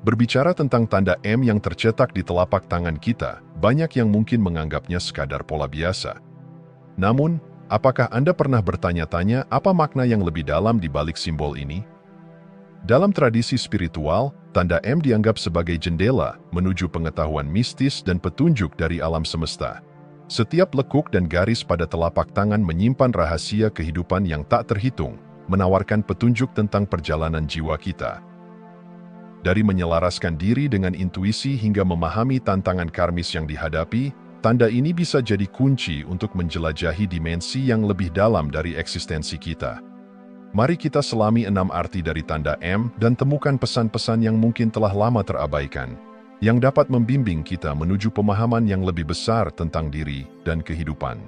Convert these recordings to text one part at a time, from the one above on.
Berbicara tentang tanda M yang tercetak di telapak tangan kita, banyak yang mungkin menganggapnya sekadar pola biasa. Namun, apakah Anda pernah bertanya-tanya apa makna yang lebih dalam di balik simbol ini? Dalam tradisi spiritual, tanda M dianggap sebagai jendela menuju pengetahuan mistis dan petunjuk dari alam semesta. Setiap lekuk dan garis pada telapak tangan menyimpan rahasia kehidupan yang tak terhitung, menawarkan petunjuk tentang perjalanan jiwa kita. Dari menyelaraskan diri dengan intuisi hingga memahami tantangan karmis yang dihadapi, tanda ini bisa jadi kunci untuk menjelajahi dimensi yang lebih dalam dari eksistensi kita. Mari kita selami 6 arti dari tanda M dan temukan pesan-pesan yang mungkin telah lama terabaikan, yang dapat membimbing kita menuju pemahaman yang lebih besar tentang diri dan kehidupan.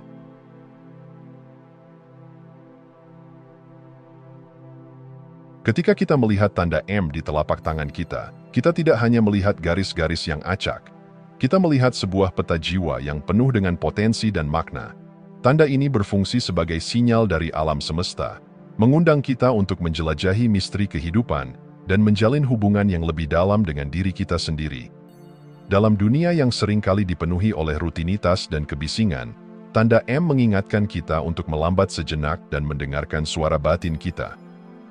Ketika kita melihat tanda M di telapak tangan kita tidak hanya melihat garis-garis yang acak. Kita melihat sebuah peta jiwa yang penuh dengan potensi dan makna. Tanda ini berfungsi sebagai sinyal dari alam semesta, mengundang kita untuk menjelajahi misteri kehidupan dan menjalin hubungan yang lebih dalam dengan diri kita sendiri. Dalam dunia yang seringkali dipenuhi oleh rutinitas dan kebisingan, tanda M mengingatkan kita untuk melambat sejenak dan mendengarkan suara batin kita.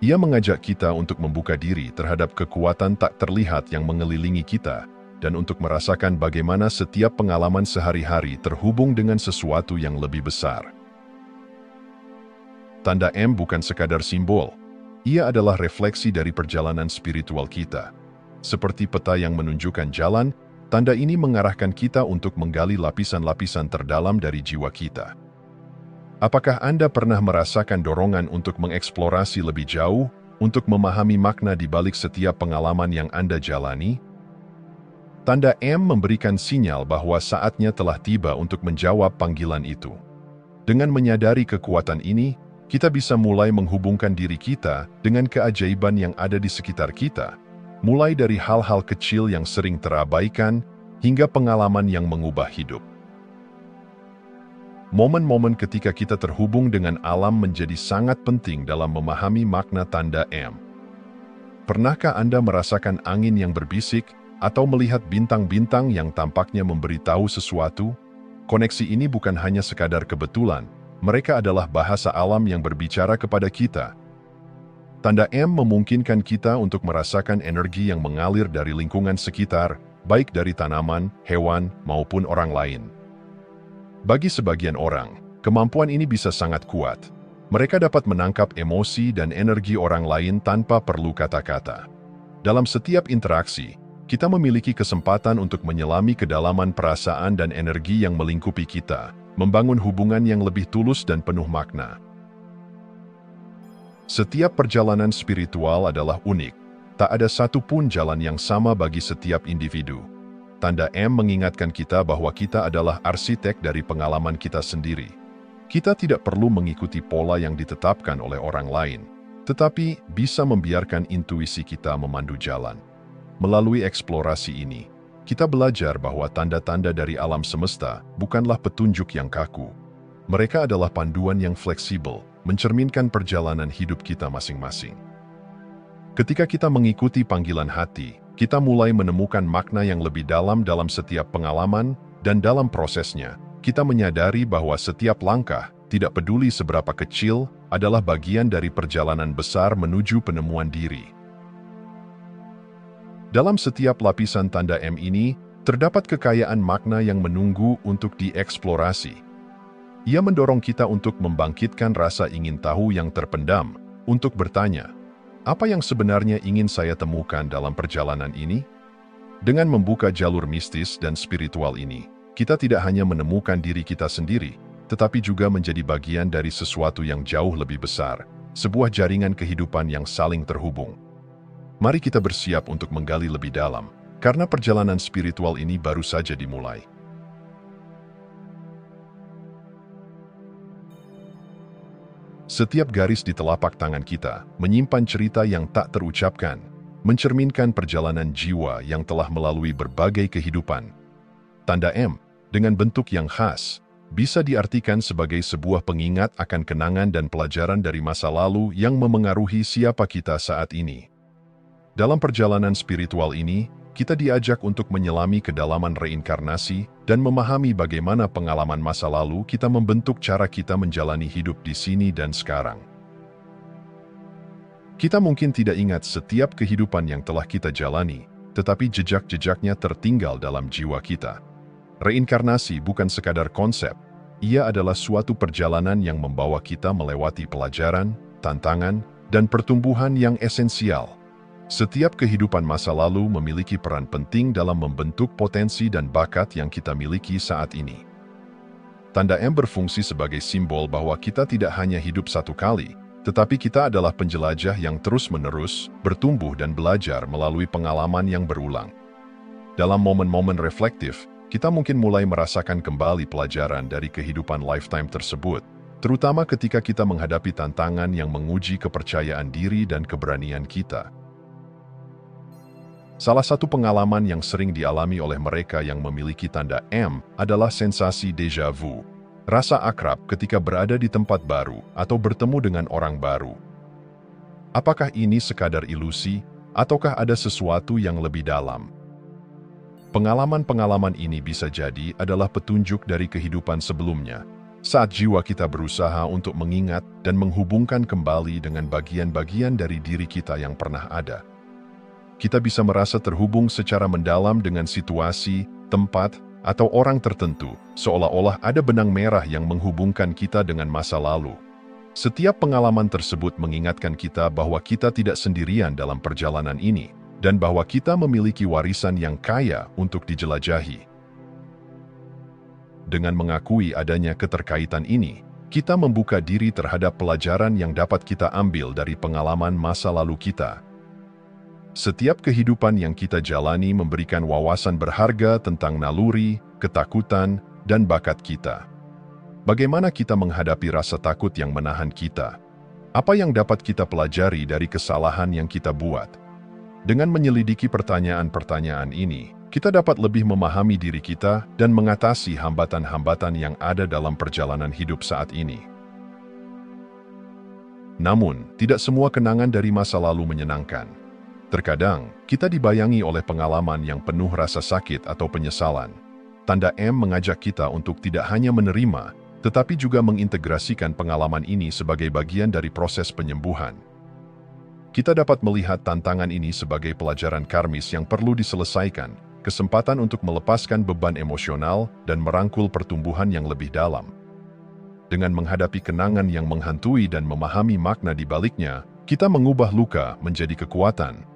Ia mengajak kita untuk membuka diri terhadap kekuatan tak terlihat yang mengelilingi kita, dan untuk merasakan bagaimana setiap pengalaman sehari-hari terhubung dengan sesuatu yang lebih besar. Tanda M bukan sekadar simbol, ia adalah refleksi dari perjalanan spiritual kita. Seperti peta yang menunjukkan jalan, tanda ini mengarahkan kita untuk menggali lapisan-lapisan terdalam dari jiwa kita. Apakah Anda pernah merasakan dorongan untuk mengeksplorasi lebih jauh, untuk memahami makna di balik setiap pengalaman yang Anda jalani? Tanda M memberikan sinyal bahwa saatnya telah tiba untuk menjawab panggilan itu. Dengan menyadari kekuatan ini, kita bisa mulai menghubungkan diri kita dengan keajaiban yang ada di sekitar kita, mulai dari hal-hal kecil yang sering terabaikan, hingga pengalaman yang mengubah hidup. Momen-momen ketika kita terhubung dengan alam menjadi sangat penting dalam memahami makna tanda M. Pernahkah Anda merasakan angin yang berbisik atau melihat bintang-bintang yang tampaknya memberitahu sesuatu? Koneksi ini bukan hanya sekadar kebetulan, mereka adalah bahasa alam yang berbicara kepada kita. Tanda M memungkinkan kita untuk merasakan energi yang mengalir dari lingkungan sekitar, baik dari tanaman, hewan, maupun orang lain. Bagi sebagian orang, kemampuan ini bisa sangat kuat. Mereka dapat menangkap emosi dan energi orang lain tanpa perlu kata-kata. Dalam setiap interaksi, kita memiliki kesempatan untuk menyelami kedalaman perasaan dan energi yang melingkupi kita, membangun hubungan yang lebih tulus dan penuh makna. Setiap perjalanan spiritual adalah unik. Tak ada satupun jalan yang sama bagi setiap individu. Tanda M mengingatkan kita bahwa kita adalah arsitek dari pengalaman kita sendiri. Kita tidak perlu mengikuti pola yang ditetapkan oleh orang lain, tetapi bisa membiarkan intuisi kita memandu jalan. Melalui eksplorasi ini, kita belajar bahwa tanda-tanda dari alam semesta bukanlah petunjuk yang kaku. Mereka adalah panduan yang fleksibel, mencerminkan perjalanan hidup kita masing-masing. Ketika kita mengikuti panggilan hati, kita mulai menemukan makna yang lebih dalam setiap pengalaman, dan dalam prosesnya, kita menyadari bahwa setiap langkah, tidak peduli seberapa kecil, adalah bagian dari perjalanan besar menuju penemuan diri. Dalam setiap lapisan tanda M ini, terdapat kekayaan makna yang menunggu untuk dieksplorasi. Ia mendorong kita untuk membangkitkan rasa ingin tahu yang terpendam, untuk bertanya, apa yang sebenarnya ingin saya temukan dalam perjalanan ini? Dengan membuka jalur mistis dan spiritual ini, kita tidak hanya menemukan diri kita sendiri, tetapi juga menjadi bagian dari sesuatu yang jauh lebih besar, sebuah jaringan kehidupan yang saling terhubung. Mari kita bersiap untuk menggali lebih dalam, karena perjalanan spiritual ini baru saja dimulai. Setiap garis di telapak tangan kita menyimpan cerita yang tak terucapkan, mencerminkan perjalanan jiwa yang telah melalui berbagai kehidupan. Tanda M, dengan bentuk yang khas, bisa diartikan sebagai sebuah pengingat akan kenangan dan pelajaran dari masa lalu yang memengaruhi siapa kita saat ini. Dalam perjalanan spiritual ini, kita diajak untuk menyelami kedalaman reinkarnasi dan memahami bagaimana pengalaman masa lalu kita membentuk cara kita menjalani hidup di sini dan sekarang. Kita mungkin tidak ingat setiap kehidupan yang telah kita jalani, tetapi jejak-jejaknya tertinggal dalam jiwa kita. Reinkarnasi bukan sekadar konsep, ia adalah suatu perjalanan yang membawa kita melewati pelajaran, tantangan, dan pertumbuhan yang esensial. Setiap kehidupan masa lalu memiliki peran penting dalam membentuk potensi dan bakat yang kita miliki saat ini. Tanda M berfungsi sebagai simbol bahwa kita tidak hanya hidup satu kali, tetapi kita adalah penjelajah yang terus-menerus bertumbuh dan belajar melalui pengalaman yang berulang. Dalam momen-momen reflektif, kita mungkin mulai merasakan kembali pelajaran dari kehidupan lifetime tersebut, terutama ketika kita menghadapi tantangan yang menguji kepercayaan diri dan keberanian kita. Salah satu pengalaman yang sering dialami oleh mereka yang memiliki tanda M adalah sensasi déjà vu, rasa akrab ketika berada di tempat baru atau bertemu dengan orang baru. Apakah ini sekadar ilusi, ataukah ada sesuatu yang lebih dalam? Pengalaman-pengalaman ini bisa jadi adalah petunjuk dari kehidupan sebelumnya, saat jiwa kita berusaha untuk mengingat dan menghubungkan kembali dengan bagian-bagian dari diri kita yang pernah ada. Kita bisa merasa terhubung secara mendalam dengan situasi, tempat, atau orang tertentu, seolah-olah ada benang merah yang menghubungkan kita dengan masa lalu. Setiap pengalaman tersebut mengingatkan kita bahwa kita tidak sendirian dalam perjalanan ini, dan bahwa kita memiliki warisan yang kaya untuk dijelajahi. Dengan mengakui adanya keterkaitan ini, kita membuka diri terhadap pelajaran yang dapat kita ambil dari pengalaman masa lalu kita. Setiap kehidupan yang kita jalani memberikan wawasan berharga tentang naluri, ketakutan, dan bakat kita. Bagaimana kita menghadapi rasa takut yang menahan kita? Apa yang dapat kita pelajari dari kesalahan yang kita buat? Dengan menyelidiki pertanyaan-pertanyaan ini, kita dapat lebih memahami diri kita dan mengatasi hambatan-hambatan yang ada dalam perjalanan hidup saat ini. Namun, tidak semua kenangan dari masa lalu menyenangkan. Terkadang, kita dibayangi oleh pengalaman yang penuh rasa sakit atau penyesalan. Tanda M mengajak kita untuk tidak hanya menerima, tetapi juga mengintegrasikan pengalaman ini sebagai bagian dari proses penyembuhan. Kita dapat melihat tantangan ini sebagai pelajaran karmis yang perlu diselesaikan, kesempatan untuk melepaskan beban emosional dan merangkul pertumbuhan yang lebih dalam. Dengan menghadapi kenangan yang menghantui dan memahami makna di baliknya, kita mengubah luka menjadi kekuatan.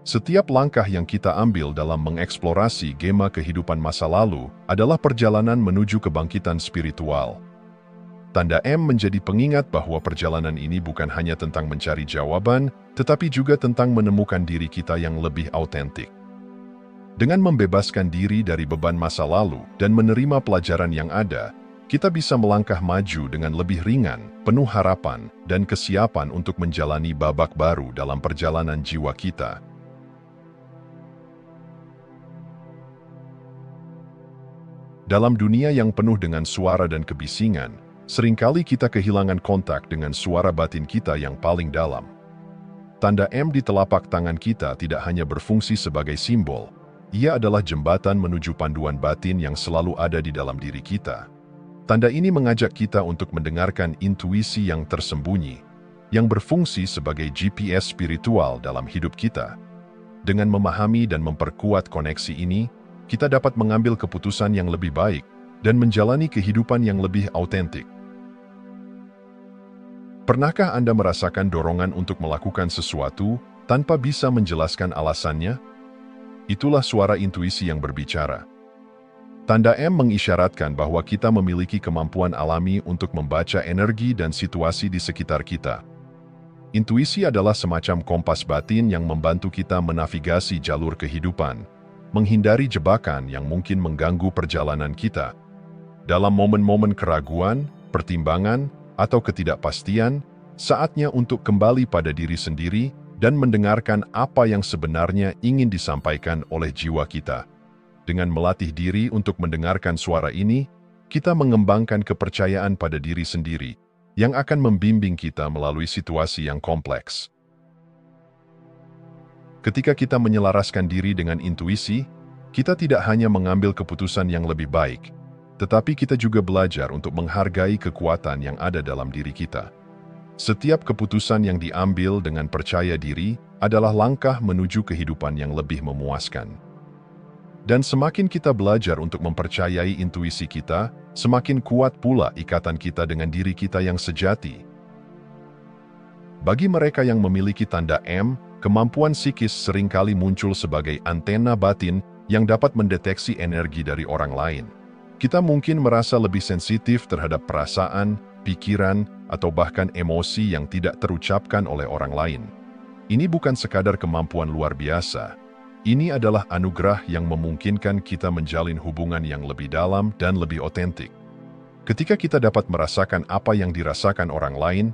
Setiap langkah yang kita ambil dalam mengeksplorasi gema kehidupan masa lalu adalah perjalanan menuju kebangkitan spiritual. Tanda M menjadi pengingat bahwa perjalanan ini bukan hanya tentang mencari jawaban, tetapi juga tentang menemukan diri kita yang lebih autentik. Dengan membebaskan diri dari beban masa lalu dan menerima pelajaran yang ada, kita bisa melangkah maju dengan lebih ringan, penuh harapan, dan kesiapan untuk menjalani babak baru dalam perjalanan jiwa kita. Dalam dunia yang penuh dengan suara dan kebisingan, seringkali kita kehilangan kontak dengan suara batin kita yang paling dalam. Tanda M di telapak tangan kita tidak hanya berfungsi sebagai simbol, ia adalah jembatan menuju panduan batin yang selalu ada di dalam diri kita. Tanda ini mengajak kita untuk mendengarkan intuisi yang tersembunyi, yang berfungsi sebagai GPS spiritual dalam hidup kita. Dengan memahami dan memperkuat koneksi ini, kita dapat mengambil keputusan yang lebih baik dan menjalani kehidupan yang lebih autentik. Pernahkah Anda merasakan dorongan untuk melakukan sesuatu tanpa bisa menjelaskan alasannya? Itulah suara intuisi yang berbicara. Tanda M mengisyaratkan bahwa kita memiliki kemampuan alami untuk membaca energi dan situasi di sekitar kita. Intuisi adalah semacam kompas batin yang membantu kita menavigasi jalur kehidupan, menghindari jebakan yang mungkin mengganggu perjalanan kita. Dalam momen-momen keraguan, pertimbangan, atau ketidakpastian, saatnya untuk kembali pada diri sendiri dan mendengarkan apa yang sebenarnya ingin disampaikan oleh jiwa kita. Dengan melatih diri untuk mendengarkan suara ini, kita mengembangkan kepercayaan pada diri sendiri, yang akan membimbing kita melalui situasi yang kompleks. Ketika kita menyelaraskan diri dengan intuisi, kita tidak hanya mengambil keputusan yang lebih baik, tetapi kita juga belajar untuk menghargai kekuatan yang ada dalam diri kita. Setiap keputusan yang diambil dengan percaya diri adalah langkah menuju kehidupan yang lebih memuaskan. Dan semakin kita belajar untuk mempercayai intuisi kita, semakin kuat pula ikatan kita dengan diri kita yang sejati. Bagi mereka yang memiliki tanda M, kemampuan psikis seringkali muncul sebagai antena batin yang dapat mendeteksi energi dari orang lain. Kita mungkin merasa lebih sensitif terhadap perasaan, pikiran, atau bahkan emosi yang tidak terucapkan oleh orang lain. Ini bukan sekadar kemampuan luar biasa. Ini adalah anugerah yang memungkinkan kita menjalin hubungan yang lebih dalam dan lebih otentik. Ketika kita dapat merasakan apa yang dirasakan orang lain,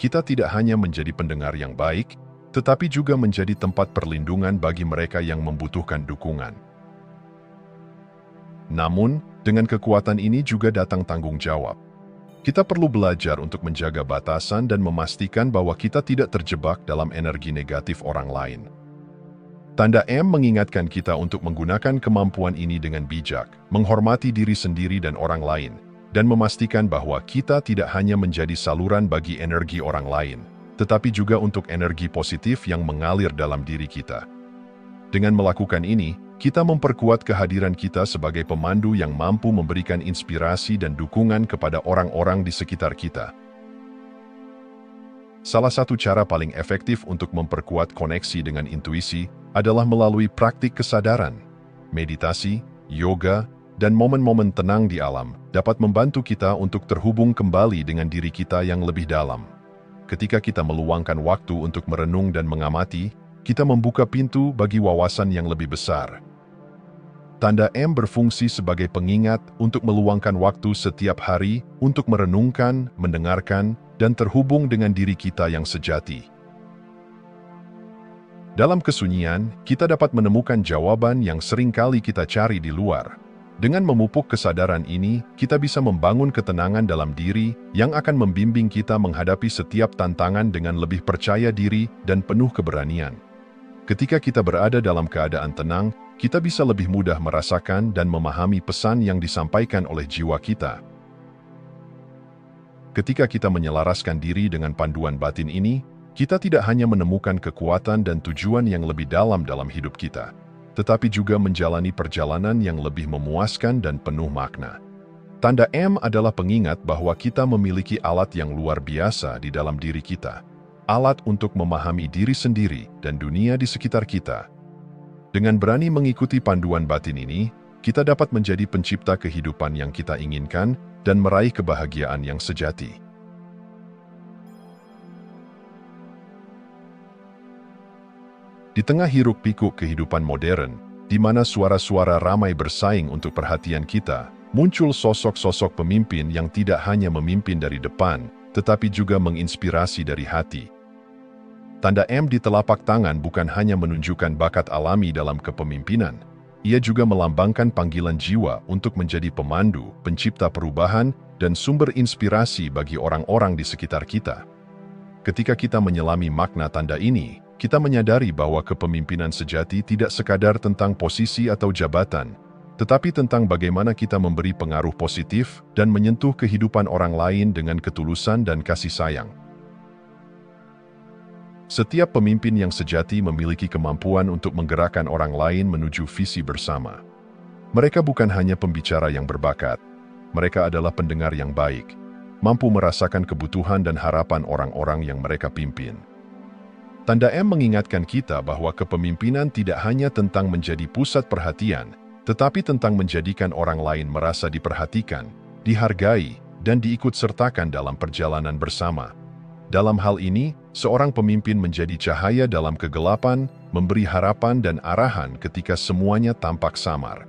kita tidak hanya menjadi pendengar yang baik, tetapi juga menjadi tempat perlindungan bagi mereka yang membutuhkan dukungan. Namun, dengan kekuatan ini juga datang tanggung jawab. Kita perlu belajar untuk menjaga batasan dan memastikan bahwa kita tidak terjebak dalam energi negatif orang lain. Tanda M mengingatkan kita untuk menggunakan kemampuan ini dengan bijak, menghormati diri sendiri dan orang lain, dan memastikan bahwa kita tidak hanya menjadi saluran bagi energi orang lain, tetapi juga untuk energi positif yang mengalir dalam diri kita. Dengan melakukan ini, kita memperkuat kehadiran kita sebagai pemandu yang mampu memberikan inspirasi dan dukungan kepada orang-orang di sekitar kita. Salah satu cara paling efektif untuk memperkuat koneksi dengan intuisi adalah melalui praktik kesadaran. Meditasi, yoga, dan momen-momen tenang di alam dapat membantu kita untuk terhubung kembali dengan diri kita yang lebih dalam. Ketika kita meluangkan waktu untuk merenung dan mengamati, kita membuka pintu bagi wawasan yang lebih besar. Tanda M berfungsi sebagai pengingat untuk meluangkan waktu setiap hari untuk merenungkan, mendengarkan, dan terhubung dengan diri kita yang sejati. Dalam kesunyian, kita dapat menemukan jawaban yang seringkali kita cari di luar. Dengan memupuk kesadaran ini, kita bisa membangun ketenangan dalam diri yang akan membimbing kita menghadapi setiap tantangan dengan lebih percaya diri dan penuh keberanian. Ketika kita berada dalam keadaan tenang, kita bisa lebih mudah merasakan dan memahami pesan yang disampaikan oleh jiwa kita. Ketika kita menyelaraskan diri dengan panduan batin ini, kita tidak hanya menemukan kekuatan dan tujuan yang lebih dalam hidup kita, tetapi juga menjalani perjalanan yang lebih memuaskan dan penuh makna. Tanda M adalah pengingat bahwa kita memiliki alat yang luar biasa di dalam diri kita. Alat untuk memahami diri sendiri dan dunia di sekitar kita. Dengan berani mengikuti panduan batin ini, kita dapat menjadi pencipta kehidupan yang kita inginkan dan meraih kebahagiaan yang sejati. Di tengah hiruk-pikuk kehidupan modern, di mana suara-suara ramai bersaing untuk perhatian kita, muncul sosok-sosok pemimpin yang tidak hanya memimpin dari depan, tetapi juga menginspirasi dari hati. Tanda M di telapak tangan bukan hanya menunjukkan bakat alami dalam kepemimpinan, ia juga melambangkan panggilan jiwa untuk menjadi pemandu, pencipta perubahan, dan sumber inspirasi bagi orang-orang di sekitar kita. Ketika kita menyelami makna tanda ini, kita menyadari bahwa kepemimpinan sejati tidak sekadar tentang posisi atau jabatan, tetapi tentang bagaimana kita memberi pengaruh positif dan menyentuh kehidupan orang lain dengan ketulusan dan kasih sayang. Setiap pemimpin yang sejati memiliki kemampuan untuk menggerakkan orang lain menuju visi bersama. Mereka bukan hanya pembicara yang berbakat, mereka adalah pendengar yang baik, mampu merasakan kebutuhan dan harapan orang-orang yang mereka pimpin. Tanda M mengingatkan kita bahwa kepemimpinan tidak hanya tentang menjadi pusat perhatian, tetapi tentang menjadikan orang lain merasa diperhatikan, dihargai, dan diikutsertakan dalam perjalanan bersama. Dalam hal ini, seorang pemimpin menjadi cahaya dalam kegelapan, memberi harapan dan arahan ketika semuanya tampak samar.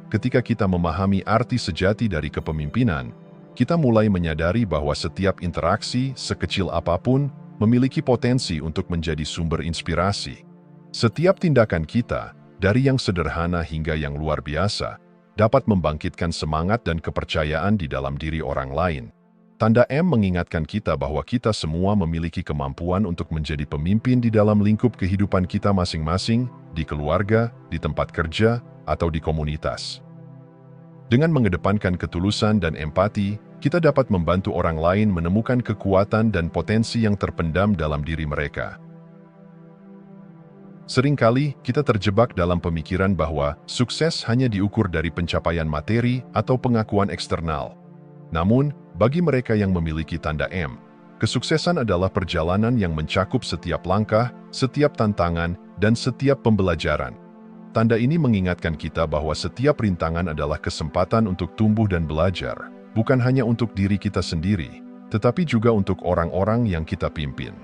Ketika kita memahami arti sejati dari kepemimpinan, kita mulai menyadari bahwa setiap interaksi, sekecil apapun, memiliki potensi untuk menjadi sumber inspirasi. Setiap tindakan kita, dari yang sederhana hingga yang luar biasa, dapat membangkitkan semangat dan kepercayaan di dalam diri orang lain. Tanda M mengingatkan kita bahwa kita semua memiliki kemampuan untuk menjadi pemimpin di dalam lingkup kehidupan kita masing-masing, di keluarga, di tempat kerja, atau di komunitas. Dengan mengedepankan ketulusan dan empati, kita dapat membantu orang lain menemukan kekuatan dan potensi yang terpendam dalam diri mereka. Seringkali, kita terjebak dalam pemikiran bahwa sukses hanya diukur dari pencapaian materi atau pengakuan eksternal. Namun, bagi mereka yang memiliki tanda M, kesuksesan adalah perjalanan yang mencakup setiap langkah, setiap tantangan, dan setiap pembelajaran. Tanda ini mengingatkan kita bahwa setiap rintangan adalah kesempatan untuk tumbuh dan belajar, bukan hanya untuk diri kita sendiri, tetapi juga untuk orang-orang yang kita pimpin.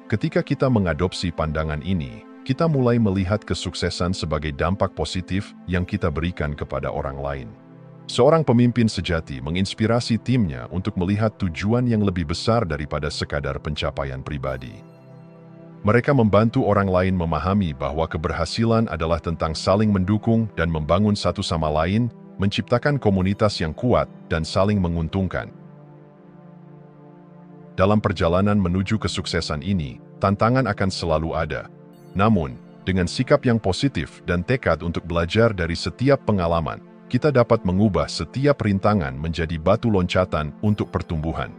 Ketika kita mengadopsi pandangan ini, kita mulai melihat kesuksesan sebagai dampak positif yang kita berikan kepada orang lain. Seorang pemimpin sejati menginspirasi timnya untuk melihat tujuan yang lebih besar daripada sekadar pencapaian pribadi. Mereka membantu orang lain memahami bahwa keberhasilan adalah tentang saling mendukung dan membangun satu sama lain, menciptakan komunitas yang kuat dan saling menguntungkan. Dalam perjalanan menuju kesuksesan ini, tantangan akan selalu ada. Namun, dengan sikap yang positif dan tekad untuk belajar dari setiap pengalaman, kita dapat mengubah setiap rintangan menjadi batu loncatan untuk pertumbuhan.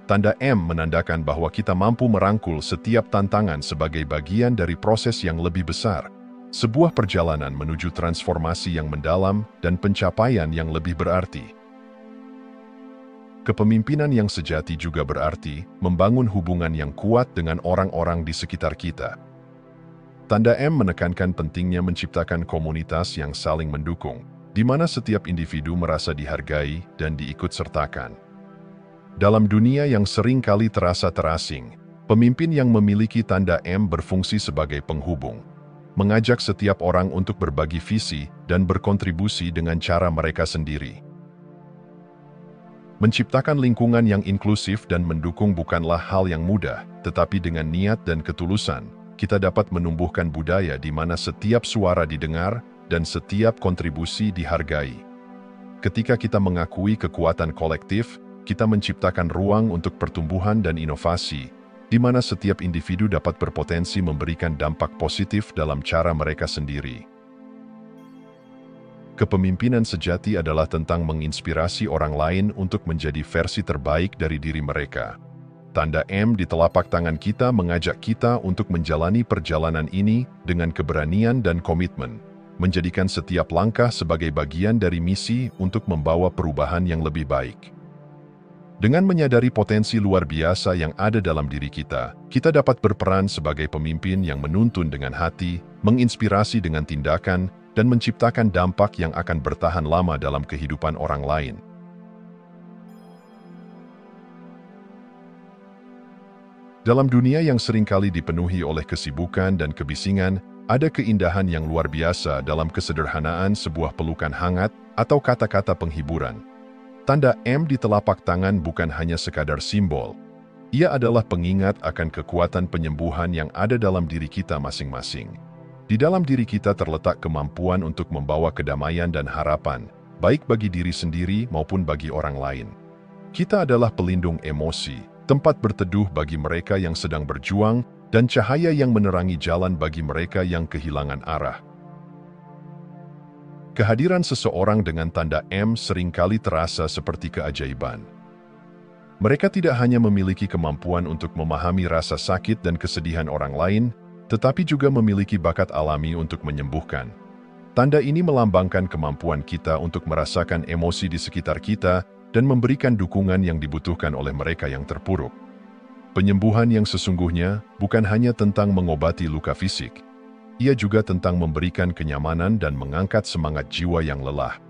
Tanda M menandakan bahwa kita mampu merangkul setiap tantangan sebagai bagian dari proses yang lebih besar, sebuah perjalanan menuju transformasi yang mendalam dan pencapaian yang lebih berarti. Kepemimpinan yang sejati juga berarti membangun hubungan yang kuat dengan orang-orang di sekitar kita. Tanda M menekankan pentingnya menciptakan komunitas yang saling mendukung, di mana setiap individu merasa dihargai dan diikutsertakan. Dalam dunia yang sering kali terasa terasing, pemimpin yang memiliki tanda M berfungsi sebagai penghubung, mengajak setiap orang untuk berbagi visi dan berkontribusi dengan cara mereka sendiri. Menciptakan lingkungan yang inklusif dan mendukung bukanlah hal yang mudah, tetapi dengan niat dan ketulusan, kita dapat menumbuhkan budaya di mana setiap suara didengar dan setiap kontribusi dihargai. Ketika kita mengakui kekuatan kolektif, kita menciptakan ruang untuk pertumbuhan dan inovasi, di mana setiap individu dapat berpotensi memberikan dampak positif dalam cara mereka sendiri. Kepemimpinan sejati adalah tentang menginspirasi orang lain untuk menjadi versi terbaik dari diri mereka. Tanda M di telapak tangan kita mengajak kita untuk menjalani perjalanan ini dengan keberanian dan komitmen, menjadikan setiap langkah sebagai bagian dari misi untuk membawa perubahan yang lebih baik. Dengan menyadari potensi luar biasa yang ada dalam diri kita, kita dapat berperan sebagai pemimpin yang menuntun dengan hati, menginspirasi dengan tindakan, dan menciptakan dampak yang akan bertahan lama dalam kehidupan orang lain. Dalam dunia yang seringkali dipenuhi oleh kesibukan dan kebisingan, ada keindahan yang luar biasa dalam kesederhanaan sebuah pelukan hangat atau kata-kata penghiburan. Tanda M di telapak tangan bukan hanya sekadar simbol. Ia adalah pengingat akan kekuatan penyembuhan yang ada dalam diri kita masing-masing. Di dalam diri kita terletak kemampuan untuk membawa kedamaian dan harapan, baik bagi diri sendiri maupun bagi orang lain. Kita adalah pelindung emosi, tempat berteduh bagi mereka yang sedang berjuang, dan cahaya yang menerangi jalan bagi mereka yang kehilangan arah. Kehadiran seseorang dengan tanda M seringkali terasa seperti keajaiban. Mereka tidak hanya memiliki kemampuan untuk memahami rasa sakit dan kesedihan orang lain, tetapi juga memiliki bakat alami untuk menyembuhkan. Tanda ini melambangkan kemampuan kita untuk merasakan emosi di sekitar kita dan memberikan dukungan yang dibutuhkan oleh mereka yang terpuruk. Penyembuhan yang sesungguhnya bukan hanya tentang mengobati luka fisik, ia juga tentang memberikan kenyamanan dan mengangkat semangat jiwa yang lelah.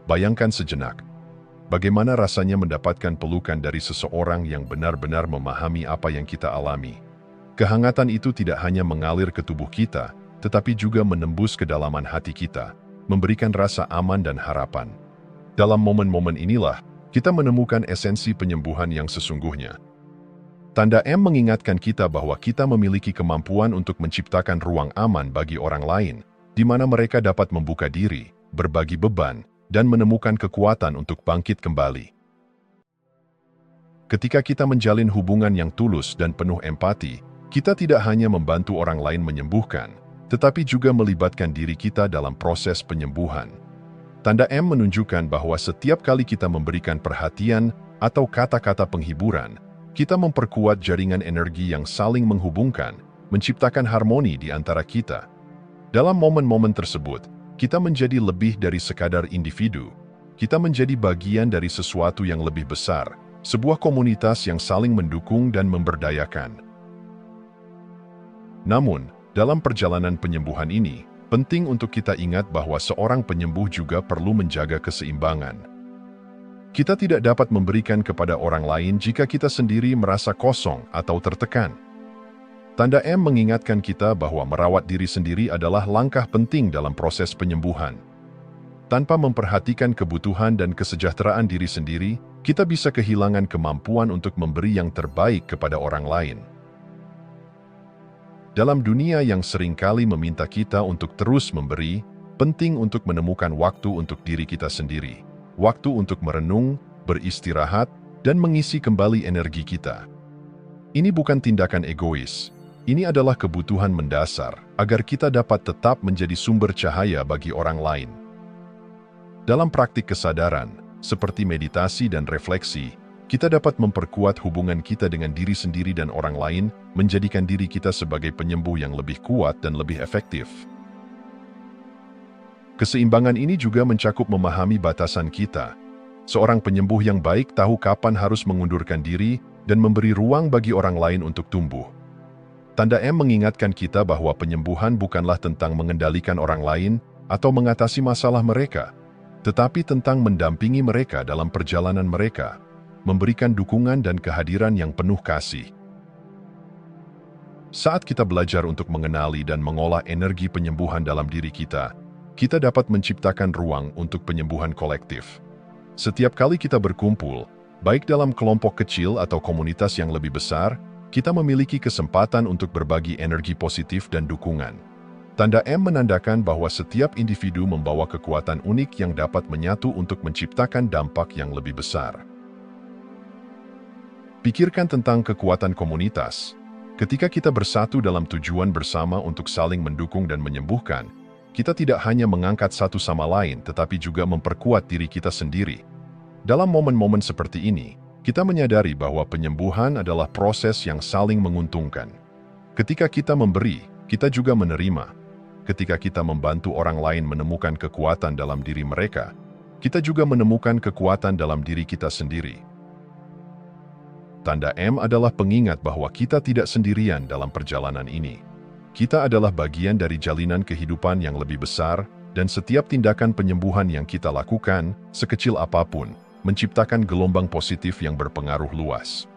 Bayangkan sejenak, bagaimana rasanya mendapatkan pelukan dari seseorang yang benar-benar memahami apa yang kita alami. Kehangatan itu tidak hanya mengalir ke tubuh kita, tetapi juga menembus kedalaman hati kita, memberikan rasa aman dan harapan. Dalam momen-momen inilah, kita menemukan esensi penyembuhan yang sesungguhnya. Tanda M mengingatkan kita bahwa kita memiliki kemampuan untuk menciptakan ruang aman bagi orang lain, di mana mereka dapat membuka diri, berbagi beban, dan menemukan kekuatan untuk bangkit kembali. Ketika kita menjalin hubungan yang tulus dan penuh empati, kita tidak hanya membantu orang lain menyembuhkan, tetapi juga melibatkan diri kita dalam proses penyembuhan. Tanda M menunjukkan bahwa setiap kali kita memberikan perhatian atau kata-kata penghiburan, kita memperkuat jaringan energi yang saling menghubungkan, menciptakan harmoni di antara kita. Dalam momen-momen tersebut, kita menjadi lebih dari sekadar individu. Kita menjadi bagian dari sesuatu yang lebih besar, sebuah komunitas yang saling mendukung dan memberdayakan. Namun, dalam perjalanan penyembuhan ini, penting untuk kita ingat bahwa seorang penyembuh juga perlu menjaga keseimbangan. Kita tidak dapat memberikan kepada orang lain jika kita sendiri merasa kosong atau tertekan. Tanda M mengingatkan kita bahwa merawat diri sendiri adalah langkah penting dalam proses penyembuhan. Tanpa memperhatikan kebutuhan dan kesejahteraan diri sendiri, kita bisa kehilangan kemampuan untuk memberi yang terbaik kepada orang lain. Dalam dunia yang seringkali meminta kita untuk terus memberi, penting untuk menemukan waktu untuk diri kita sendiri. Waktu untuk merenung, beristirahat, dan mengisi kembali energi kita. Ini bukan tindakan egois. Ini adalah kebutuhan mendasar agar kita dapat tetap menjadi sumber cahaya bagi orang lain. Dalam praktik kesadaran, seperti meditasi dan refleksi, kita dapat memperkuat hubungan kita dengan diri sendiri dan orang lain, menjadikan diri kita sebagai penyembuh yang lebih kuat dan lebih efektif. Keseimbangan ini juga mencakup memahami batasan kita. Seorang penyembuh yang baik tahu kapan harus mengundurkan diri dan memberi ruang bagi orang lain untuk tumbuh. Tanda M mengingatkan kita bahwa penyembuhan bukanlah tentang mengendalikan orang lain atau mengatasi masalah mereka, tetapi tentang mendampingi mereka dalam perjalanan mereka, memberikan dukungan dan kehadiran yang penuh kasih. Saat kita belajar untuk mengenali dan mengolah energi penyembuhan dalam diri kita, kita dapat menciptakan ruang untuk penyembuhan kolektif. Setiap kali kita berkumpul, baik dalam kelompok kecil atau komunitas yang lebih besar, kita memiliki kesempatan untuk berbagi energi positif dan dukungan. Tanda M menandakan bahwa setiap individu membawa kekuatan unik yang dapat menyatu untuk menciptakan dampak yang lebih besar. Pikirkan tentang kekuatan komunitas. Ketika kita bersatu dalam tujuan bersama untuk saling mendukung dan menyembuhkan, kita tidak hanya mengangkat satu sama lain tetapi juga memperkuat diri kita sendiri. Dalam momen-momen seperti ini, kita menyadari bahwa penyembuhan adalah proses yang saling menguntungkan. Ketika kita memberi, kita juga menerima. Ketika kita membantu orang lain menemukan kekuatan dalam diri mereka, kita juga menemukan kekuatan dalam diri kita sendiri. Tanda M adalah pengingat bahwa kita tidak sendirian dalam perjalanan ini. Kita adalah bagian dari jalinan kehidupan yang lebih besar, dan setiap tindakan penyembuhan yang kita lakukan, sekecil apapun, menciptakan gelombang positif yang berpengaruh luas.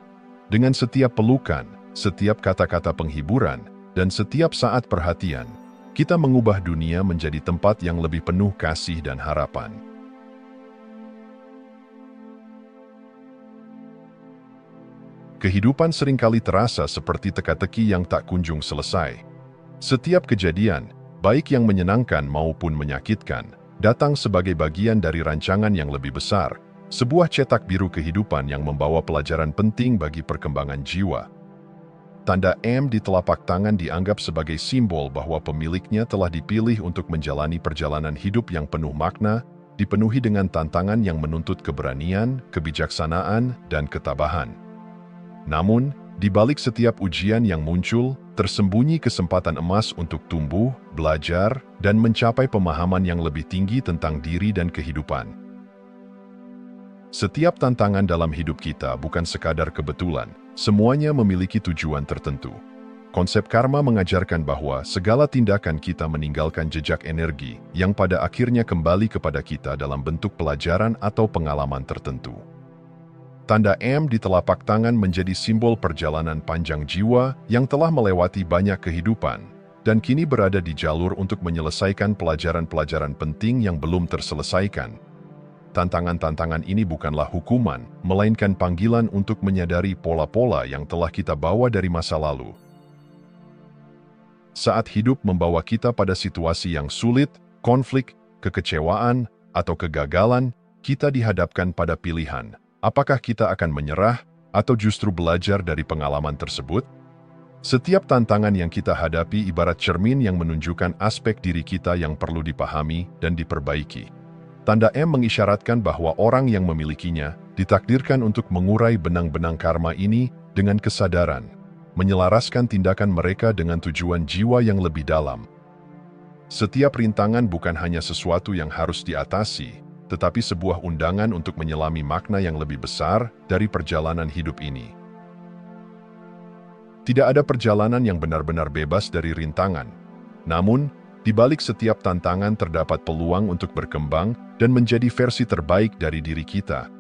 Dengan setiap pelukan, setiap kata-kata penghiburan, dan setiap saat perhatian, kita mengubah dunia menjadi tempat yang lebih penuh kasih dan harapan. Kehidupan seringkali terasa seperti teka-teki yang tak kunjung selesai. Setiap kejadian, baik yang menyenangkan maupun menyakitkan, datang sebagai bagian dari rancangan yang lebih besar, sebuah cetak biru kehidupan yang membawa pelajaran penting bagi perkembangan jiwa. Tanda M di telapak tangan dianggap sebagai simbol bahwa pemiliknya telah dipilih untuk menjalani perjalanan hidup yang penuh makna, dipenuhi dengan tantangan yang menuntut keberanian, kebijaksanaan, dan ketabahan. Namun, di balik setiap ujian yang muncul, tersembunyi kesempatan emas untuk tumbuh, belajar, dan mencapai pemahaman yang lebih tinggi tentang diri dan kehidupan. Setiap tantangan dalam hidup kita bukan sekadar kebetulan, semuanya memiliki tujuan tertentu. Konsep karma mengajarkan bahwa segala tindakan kita meninggalkan jejak energi yang pada akhirnya kembali kepada kita dalam bentuk pelajaran atau pengalaman tertentu. Tanda M di telapak tangan menjadi simbol perjalanan panjang jiwa yang telah melewati banyak kehidupan dan kini berada di jalur untuk menyelesaikan pelajaran-pelajaran penting yang belum terselesaikan. Tantangan-tantangan ini bukanlah hukuman, melainkan panggilan untuk menyadari pola-pola yang telah kita bawa dari masa lalu. Saat hidup membawa kita pada situasi yang sulit, konflik, kekecewaan, atau kegagalan, kita dihadapkan pada pilihan. Apakah kita akan menyerah atau justru belajar dari pengalaman tersebut? Setiap tantangan yang kita hadapi ibarat cermin yang menunjukkan aspek diri kita yang perlu dipahami dan diperbaiki. Tanda M mengisyaratkan bahwa orang yang memilikinya ditakdirkan untuk mengurai benang-benang karma ini dengan kesadaran, menyelaraskan tindakan mereka dengan tujuan jiwa yang lebih dalam. Setiap rintangan bukan hanya sesuatu yang harus diatasi, tetapi sebuah undangan untuk menyelami makna yang lebih besar dari perjalanan hidup ini. Tidak ada perjalanan yang benar-benar bebas dari rintangan. Namun, di balik setiap tantangan terdapat peluang untuk berkembang dan menjadi versi terbaik dari diri kita.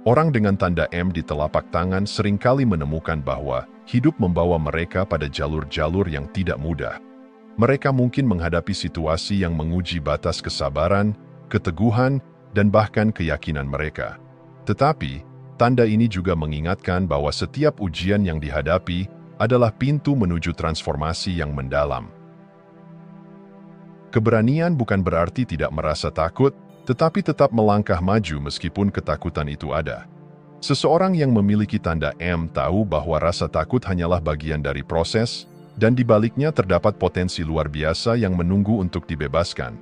Orang dengan tanda M di telapak tangan seringkali menemukan bahwa hidup membawa mereka pada jalur-jalur yang tidak mudah. Mereka mungkin menghadapi situasi yang menguji batas kesabaran, keteguhan, dan bahkan keyakinan mereka. Tetapi, tanda ini juga mengingatkan bahwa setiap ujian yang dihadapi adalah pintu menuju transformasi yang mendalam. Keberanian bukan berarti tidak merasa takut, tetapi tetap melangkah maju meskipun ketakutan itu ada. Seseorang yang memiliki tanda M tahu bahwa rasa takut hanyalah bagian dari proses, dan di baliknya terdapat potensi luar biasa yang menunggu untuk dibebaskan.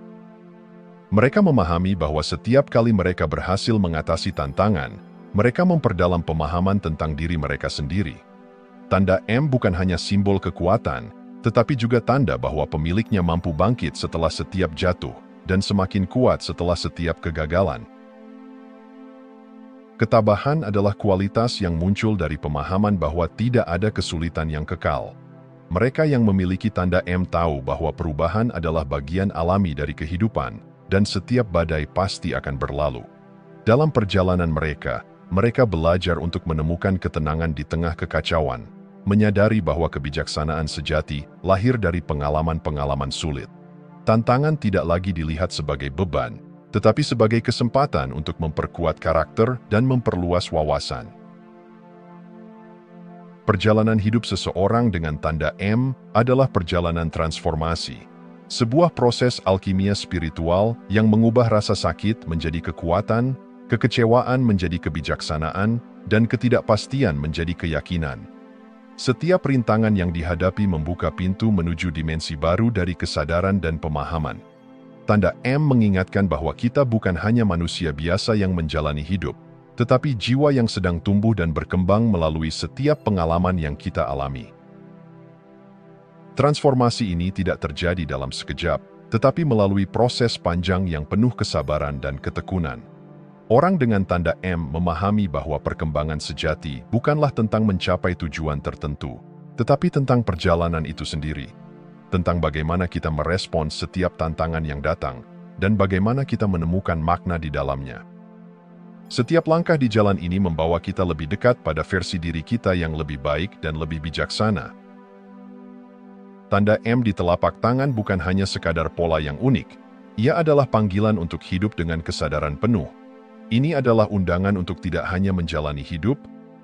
Mereka memahami bahwa setiap kali mereka berhasil mengatasi tantangan, mereka memperdalam pemahaman tentang diri mereka sendiri. Tanda M bukan hanya simbol kekuatan, tetapi juga tanda bahwa pemiliknya mampu bangkit setelah setiap jatuh, dan semakin kuat setelah setiap kegagalan. Ketabahan adalah kualitas yang muncul dari pemahaman bahwa tidak ada kesulitan yang kekal. Mereka yang memiliki tanda M tahu bahwa perubahan adalah bagian alami dari kehidupan, dan setiap badai pasti akan berlalu. Dalam perjalanan mereka belajar untuk menemukan ketenangan di tengah kekacauan, menyadari bahwa kebijaksanaan sejati lahir dari pengalaman-pengalaman sulit. Tantangan tidak lagi dilihat sebagai beban, tetapi sebagai kesempatan untuk memperkuat karakter dan memperluas wawasan. Perjalanan hidup seseorang dengan tanda M adalah perjalanan transformasi. Sebuah proses alkimia spiritual yang mengubah rasa sakit menjadi kekuatan, kekecewaan menjadi kebijaksanaan, dan ketidakpastian menjadi keyakinan. Setiap rintangan yang dihadapi membuka pintu menuju dimensi baru dari kesadaran dan pemahaman. Tanda M mengingatkan bahwa kita bukan hanya manusia biasa yang menjalani hidup, tetapi jiwa yang sedang tumbuh dan berkembang melalui setiap pengalaman yang kita alami. Transformasi ini tidak terjadi dalam sekejap, tetapi melalui proses panjang yang penuh kesabaran dan ketekunan. Orang dengan tanda M memahami bahwa perkembangan sejati bukanlah tentang mencapai tujuan tertentu, tetapi tentang perjalanan itu sendiri. Tentang bagaimana kita merespons setiap tantangan yang datang, dan bagaimana kita menemukan makna di dalamnya. Setiap langkah di jalan ini membawa kita lebih dekat pada versi diri kita yang lebih baik dan lebih bijaksana. Tanda M di telapak tangan bukan hanya sekadar pola yang unik, ia adalah panggilan untuk hidup dengan kesadaran penuh. Ini adalah undangan untuk tidak hanya menjalani hidup,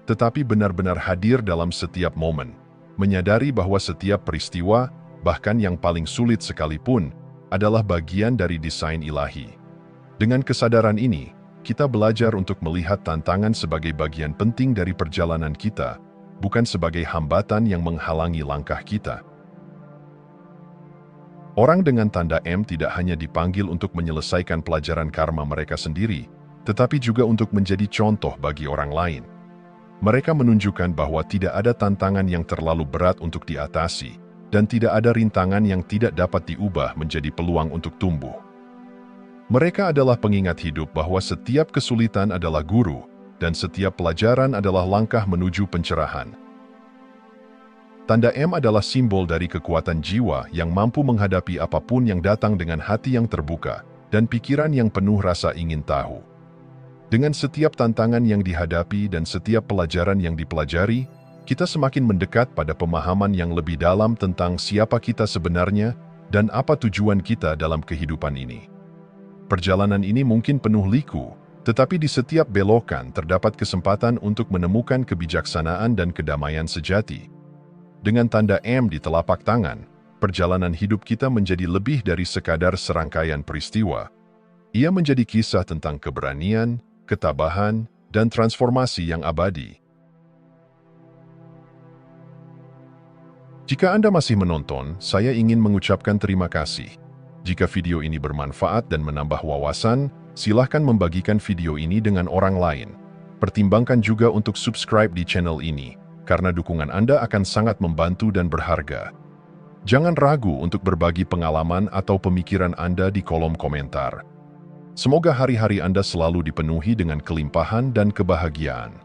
tetapi benar-benar hadir dalam setiap momen, menyadari bahwa setiap peristiwa, bahkan yang paling sulit sekalipun, adalah bagian dari desain ilahi. Dengan kesadaran ini, kita belajar untuk melihat tantangan sebagai bagian penting dari perjalanan kita, bukan sebagai hambatan yang menghalangi langkah kita. Orang dengan tanda M tidak hanya dipanggil untuk menyelesaikan pelajaran karma mereka sendiri, tetapi juga untuk menjadi contoh bagi orang lain. Mereka menunjukkan bahwa tidak ada tantangan yang terlalu berat untuk diatasi, dan tidak ada rintangan yang tidak dapat diubah menjadi peluang untuk tumbuh. Mereka adalah pengingat hidup bahwa setiap kesulitan adalah guru, dan setiap pelajaran adalah langkah menuju pencerahan. Tanda M adalah simbol dari kekuatan jiwa yang mampu menghadapi apapun yang datang dengan hati yang terbuka dan pikiran yang penuh rasa ingin tahu. Dengan setiap tantangan yang dihadapi dan setiap pelajaran yang dipelajari, kita semakin mendekat pada pemahaman yang lebih dalam tentang siapa kita sebenarnya dan apa tujuan kita dalam kehidupan ini. Perjalanan ini mungkin penuh liku, tetapi di setiap belokan terdapat kesempatan untuk menemukan kebijaksanaan dan kedamaian sejati. Dengan tanda M di telapak tangan, perjalanan hidup kita menjadi lebih dari sekadar serangkaian peristiwa. Ia menjadi kisah tentang keberanian, ketabahan, dan transformasi yang abadi. Jika Anda masih menonton, saya ingin mengucapkan terima kasih. Jika video ini bermanfaat dan menambah wawasan, silahkan membagikan video ini dengan orang lain. Pertimbangkan juga untuk subscribe di channel ini, karena dukungan Anda akan sangat membantu dan berharga. Jangan ragu untuk berbagi pengalaman atau pemikiran Anda di kolom komentar. Semoga hari-hari Anda selalu dipenuhi dengan kelimpahan dan kebahagiaan.